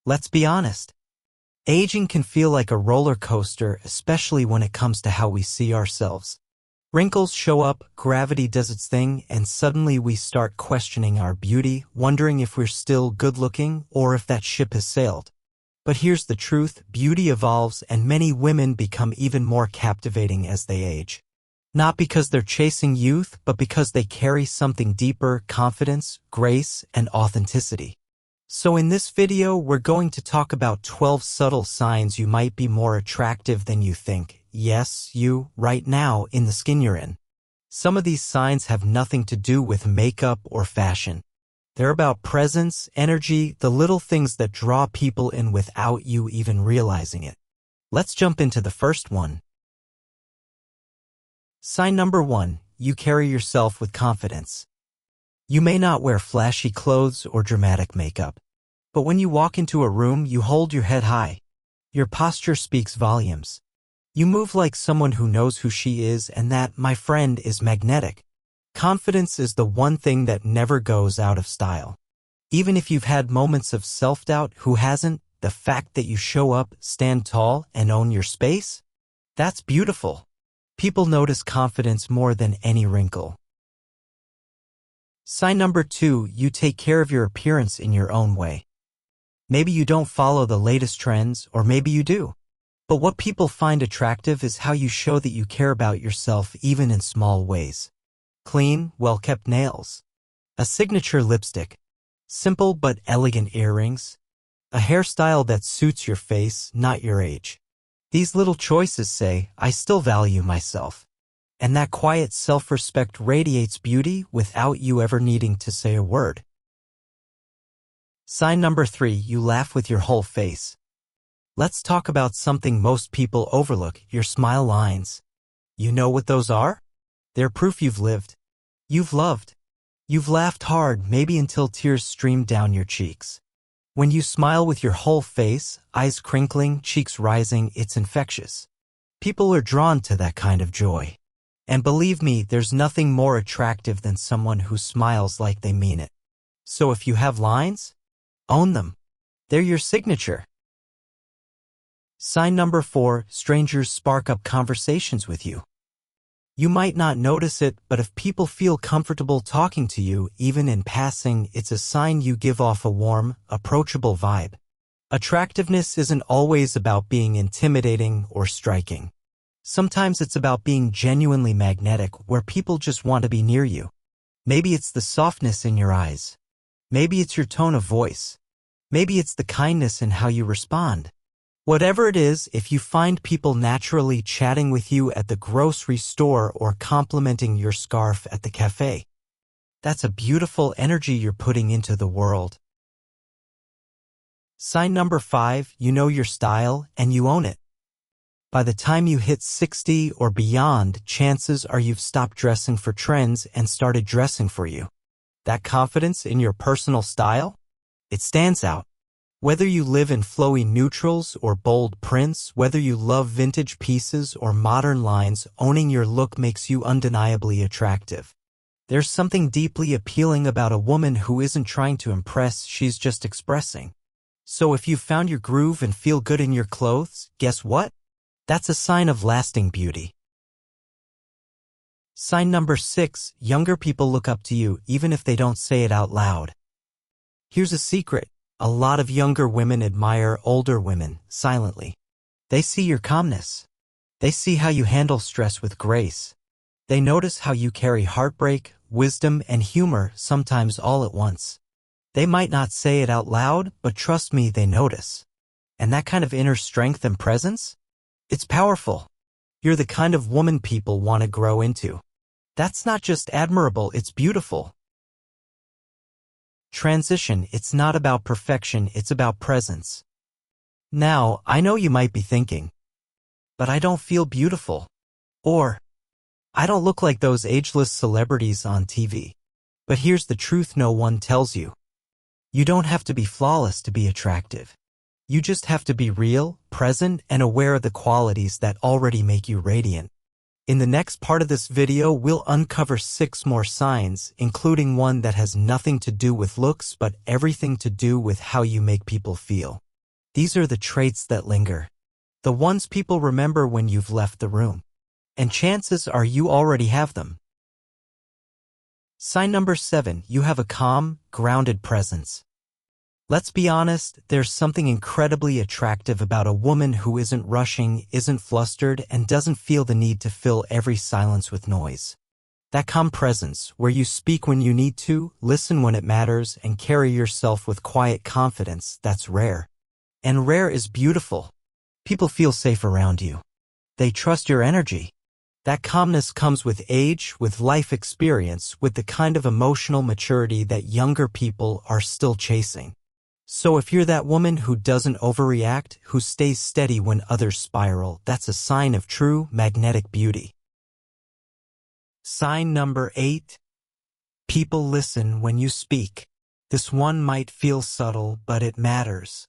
Let's be honest. Aging can feel like a roller coaster, especially when it comes to how we see ourselves. Wrinkles show up, gravity does its thing, and suddenly we start questioning our beauty, wondering if we're still good-looking or if that ship has sailed. But here's the truth, beauty evolves and many women become even more captivating as they age. Not because they're chasing youth, but because they carry something deeper, confidence, grace, and authenticity. So in this video, we're going to talk about 12 subtle signs you might be more attractive than you think. Yes, you, right now, in the skin you're in. Some of these signs have nothing to do with makeup or fashion. They're about presence, energy, the little things that draw people in without you even realizing it. Let's jump into the first one. Sign number 1, you carry yourself with confidence. You may not wear flashy clothes or dramatic makeup, but when you walk into a room, you hold your head high. Your posture speaks volumes. You move like someone who knows who she is, and that, my friend, is magnetic. Confidence is the one thing that never goes out of style. Even if you've had moments of self-doubt, who hasn't? The fact that you show up, stand tall, and own your space? That's beautiful. People notice confidence more than any wrinkle. Sign number 2, you take care of your appearance in your own way. Maybe you don't follow the latest trends, or maybe you do. But what people find attractive is how you show that you care about yourself even in small ways. Clean, well-kept nails. A signature lipstick. Simple but elegant earrings. A hairstyle that suits your face, not your age. These little choices say, I still value myself. And that quiet self-respect radiates beauty without you ever needing to say a word. Sign number 3, you laugh with your whole face. Let's talk about something most people overlook, your smile lines. You know what those are? They're proof you've lived. You've loved. You've laughed hard, maybe until tears stream down your cheeks. When you smile with your whole face, eyes crinkling, cheeks rising, it's infectious. People are drawn to that kind of joy. And believe me, there's nothing more attractive than someone who smiles like they mean it. So if you have lines, own them. They're your signature. Sign number 4, strangers spark up conversations with you. You might not notice it, but if people feel comfortable talking to you, even in passing, it's a sign you give off a warm, approachable vibe. Attractiveness isn't always about being intimidating or striking. Sometimes it's about being genuinely magnetic, where people just want to be near you. Maybe it's the softness in your eyes. Maybe it's your tone of voice. Maybe it's the kindness in how you respond. Whatever it is, if you find people naturally chatting with you at the grocery store or complimenting your scarf at the cafe, that's a beautiful energy you're putting into the world. Sign number 5, you know your style and you own it. By the time you hit 60 or beyond, chances are you've stopped dressing for trends and started dressing for you. That confidence in your personal style? It stands out. Whether you live in flowy neutrals or bold prints, whether you love vintage pieces or modern lines, owning your look makes you undeniably attractive. There's something deeply appealing about a woman who isn't trying to impress, she's just expressing. So if you've found your groove and feel good in your clothes, guess what? That's a sign of lasting beauty. Sign number 6, younger people look up to you even if they don't say it out loud. Here's a secret. A lot of younger women admire older women, silently. They see your calmness. They see how you handle stress with grace. They notice how you carry heartbreak, wisdom, and humor, sometimes all at once. They might not say it out loud, but trust me, they notice. And that kind of inner strength and presence? It's powerful. You're the kind of woman people want to grow into. That's not just admirable, it's beautiful. Transition, it's not about perfection, it's about presence. Now, I know you might be thinking, but I don't feel beautiful. Or, I don't look like those ageless celebrities on TV. But here's the truth no one tells you. You don't have to be flawless to be attractive. You just have to be real, present, and aware of the qualities that already make you radiant. In the next part of this video, we'll uncover 6 more signs, including one that has nothing to do with looks but everything to do with how you make people feel. These are the traits that linger. The ones people remember when you've left the room. And chances are you already have them. Sign number 7, you have a calm, grounded presence. Let's be honest, there's something incredibly attractive about a woman who isn't rushing, isn't flustered, and doesn't feel the need to fill every silence with noise. That calm presence, where you speak when you need to, listen when it matters, and carry yourself with quiet confidence, that's rare. And rare is beautiful. People feel safe around you. They trust your energy. That calmness comes with age, with life experience, with the kind of emotional maturity that younger people are still chasing. So if you're that woman who doesn't overreact, who stays steady when others spiral, that's a sign of true magnetic beauty. Sign number 8. People listen when you speak. This one might feel subtle, but it matters.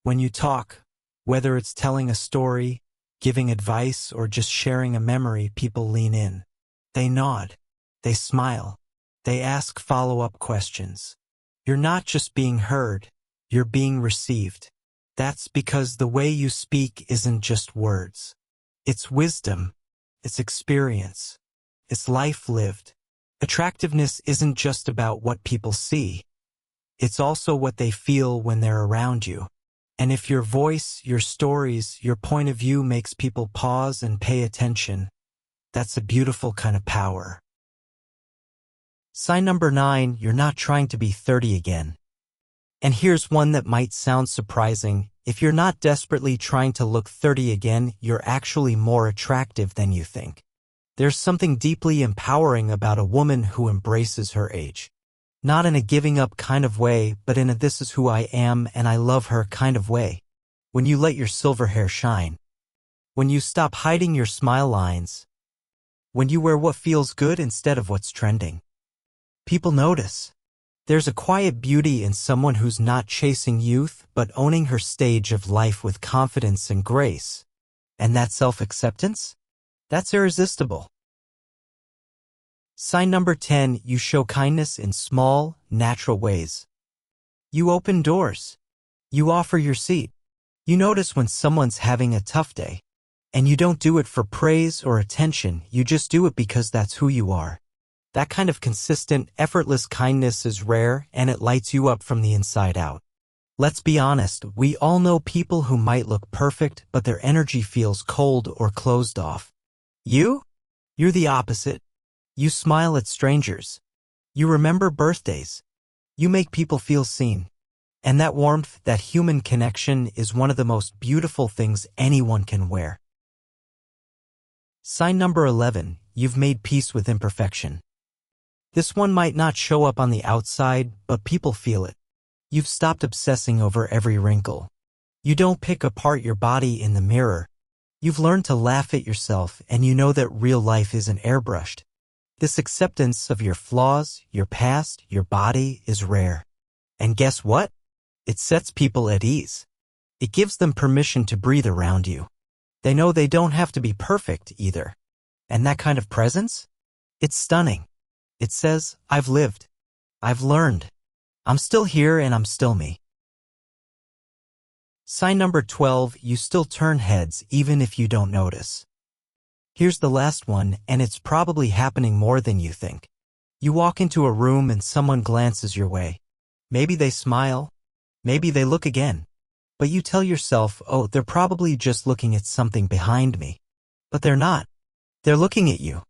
When you talk, whether it's telling a story, giving advice, or just sharing a memory, people lean in. They nod. They smile. They ask follow-up questions. You're not just being heard, you're being received. That's because the way you speak isn't just words. It's wisdom. It's experience. It's life lived. Attractiveness isn't just about what people see. It's also what they feel when they're around you. And if your voice, your stories, your point of view makes people pause and pay attention, that's a beautiful kind of power. Sign number 9, you're not trying to be 30 again. And here's one that might sound surprising. If you're not desperately trying to look 30 again, you're actually more attractive than you think. There's something deeply empowering about a woman who embraces her age. Not in a giving up kind of way, but in a this is who I am and I love her kind of way. When you let your silver hair shine. When you stop hiding your smile lines. When you wear what feels good instead of what's trending. People notice. There's a quiet beauty in someone who's not chasing youth, but owning her stage of life with confidence and grace. And that self-acceptance? That's irresistible. Sign number 10, you show kindness in small, natural ways. You open doors. You offer your seat. You notice when someone's having a tough day. And you don't do it for praise or attention, you just do it because that's who you are. That kind of consistent, effortless kindness is rare and it lights you up from the inside out. Let's be honest, we all know people who might look perfect, but their energy feels cold or closed off. You're the opposite. You smile at strangers. You remember birthdays. You make people feel seen. And that warmth, that human connection is one of the most beautiful things anyone can wear. Sign number 11, you've made peace with imperfection. This one might not show up on the outside, but people feel it. You've stopped obsessing over every wrinkle. You don't pick apart your body in the mirror. You've learned to laugh at yourself, and you know that real life isn't airbrushed. This acceptance of your flaws, your past, your body is rare. And guess what? It sets people at ease. It gives them permission to breathe around you. They know they don't have to be perfect either. And that kind of presence? It's stunning. It says, I've lived. I've learned. I'm still here and I'm still me. Sign number 12, you still turn heads even if you don't notice. Here's the last one, and it's probably happening more than you think. You walk into a room and someone glances your way. Maybe they smile. Maybe they look again. But you tell yourself, oh, they're probably just looking at something behind me. But they're not. They're looking at you.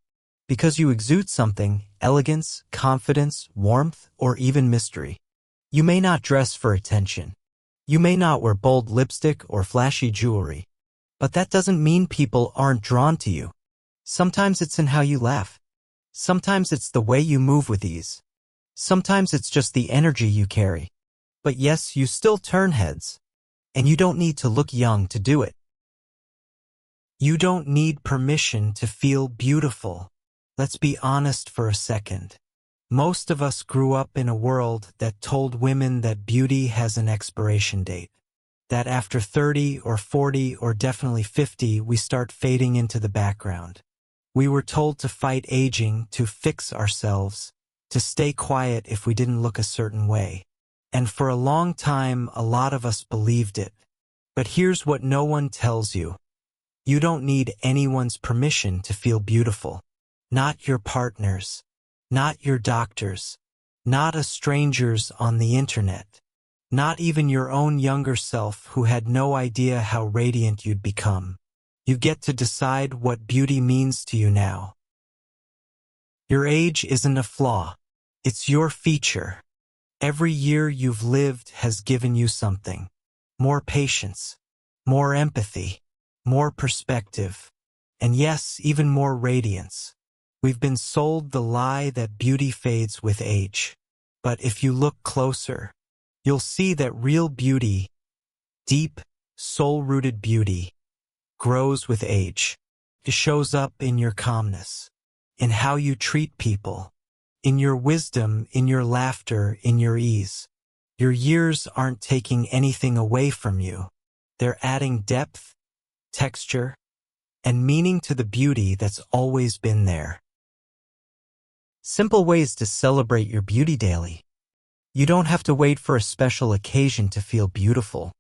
Because you exude something, elegance, confidence, warmth, or even mystery. You may not dress for attention. You may not wear bold lipstick or flashy jewelry. But that doesn't mean people aren't drawn to you. Sometimes it's in how you laugh. Sometimes it's the way you move with ease. Sometimes it's just the energy you carry. But yes, you still turn heads. And you don't need to look young to do it. You don't need permission to feel beautiful. Let's be honest for a second. Most of us grew up in a world that told women that beauty has an expiration date. That after 30 or 40 or definitely 50, we start fading into the background. We were told to fight aging, to fix ourselves, to stay quiet if we didn't look a certain way. And for a long time, a lot of us believed it. But here's what no one tells you. You don't need anyone's permission to feel beautiful. Not your partner's, not your doctor's, not a stranger's on the internet, not even your own younger self who had no idea how radiant you'd become. You get to decide what beauty means to you now. Your age isn't a flaw. It's your feature. Every year you've lived has given you something. More patience, more empathy, more perspective, and yes, even more radiance. We've been sold the lie that beauty fades with age. But if you look closer, you'll see that real beauty, deep, soul-rooted beauty, grows with age. It shows up in your calmness, in how you treat people, in your wisdom, in your laughter, in your ease. Your years aren't taking anything away from you. They're adding depth, texture, and meaning to the beauty that's always been there. Simple ways to celebrate your beauty daily. You don't have to wait for a special occasion to feel beautiful.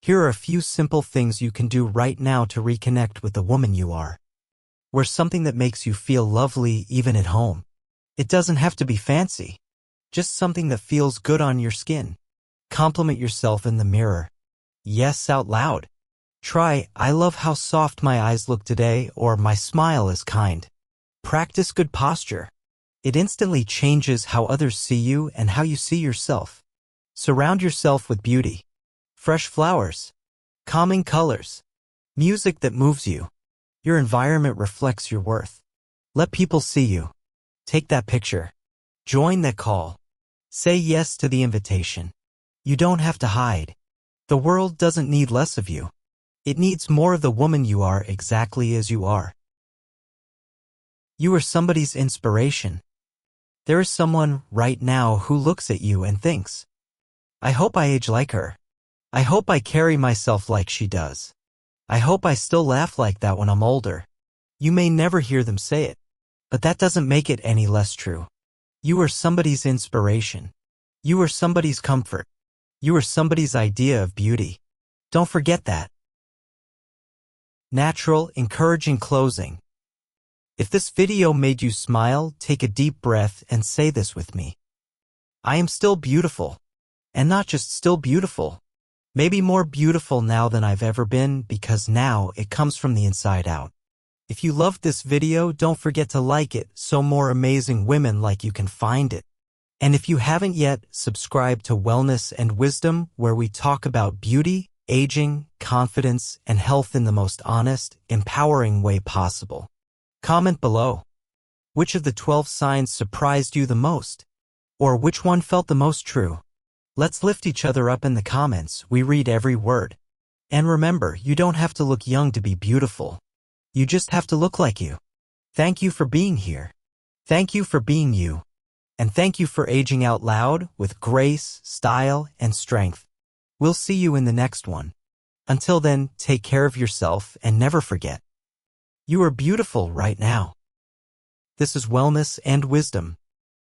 Here are a few simple things you can do right now to reconnect with the woman you are. Wear something that makes you feel lovely even at home. It doesn't have to be fancy. Just something that feels good on your skin. Compliment yourself in the mirror. Yes, out loud. Try, "I love how soft my eyes look today," or "My smile is kind." Practice good posture. It instantly changes how others see you and how you see yourself. Surround yourself with beauty. Fresh flowers. Calming colors. Music that moves you. Your environment reflects your worth. Let people see you. Take that picture. Join that call. Say yes to the invitation. You don't have to hide. The world doesn't need less of you. It needs more of the woman you are exactly as you are. You are somebody's inspiration. There is someone right now who looks at you and thinks, "I hope I age like her. I hope I carry myself like she does. I hope I still laugh like that when I'm older." You may never hear them say it, but that doesn't make it any less true. You are somebody's inspiration. You are somebody's comfort. You are somebody's idea of beauty. Don't forget that. Natural, encouraging closing. If this video made you smile, take a deep breath and say this with me. I am still beautiful. And not just still beautiful. Maybe more beautiful now than I've ever been, because now it comes from the inside out. If you loved this video, don't forget to like it so more amazing women like you can find it. And if you haven't yet, subscribe to Wellness and Wisdom, where we talk about beauty, aging, confidence, and health in the most honest, empowering way possible. Comment below. Which of the 12 signs surprised you the most? Or which one felt the most true? Let's lift each other up in the comments. We read every word. And remember, you don't have to look young to be beautiful. You just have to look like you. Thank you for being here. Thank you for being you. And thank you for aging out loud with grace, style, and strength. We'll see you in the next one. Until then, take care of yourself and never forget. You are beautiful right now. This is Wellness and Wisdom.